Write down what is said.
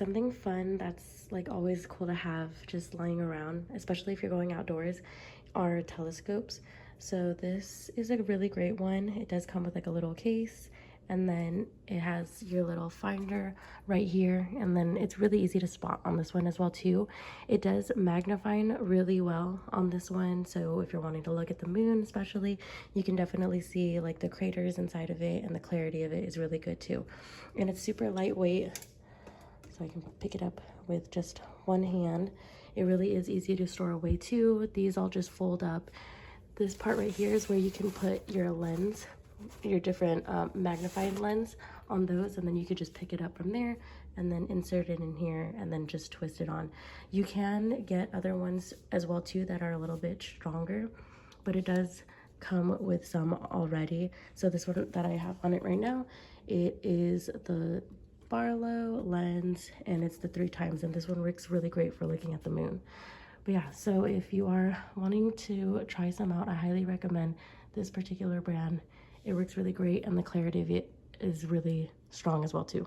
Something fun that's like always cool to have just lying around, especially if you're going outdoors, are telescopes. So this is a really great one. It does come with like a little case, and then it has your little finder right here, and then it's really easy to spot on this one as well too. It does magnifying really well on this one, so if you're wanting to look at the moon especially, you can definitely see like the craters inside of it, and the clarity of it is really good too. And it's super lightweight, so I can pick it up with just one hand. It really is easy to store away too. These all just fold up. This part right here is where you can put your lens, your different magnifying lens on those, and then you could just pick it up from there and then insert it in here and then just twist it on. You can get other ones as well too that are a little bit stronger, but it does come with some already. So this one that I have on it right now, it is the Barlow lens, and it's the 3x, and this one works really great for looking at the moon. But yeah, so if you are wanting to try some out, I highly recommend this particular brand. It works really great, and the clarity of it is really strong as well too.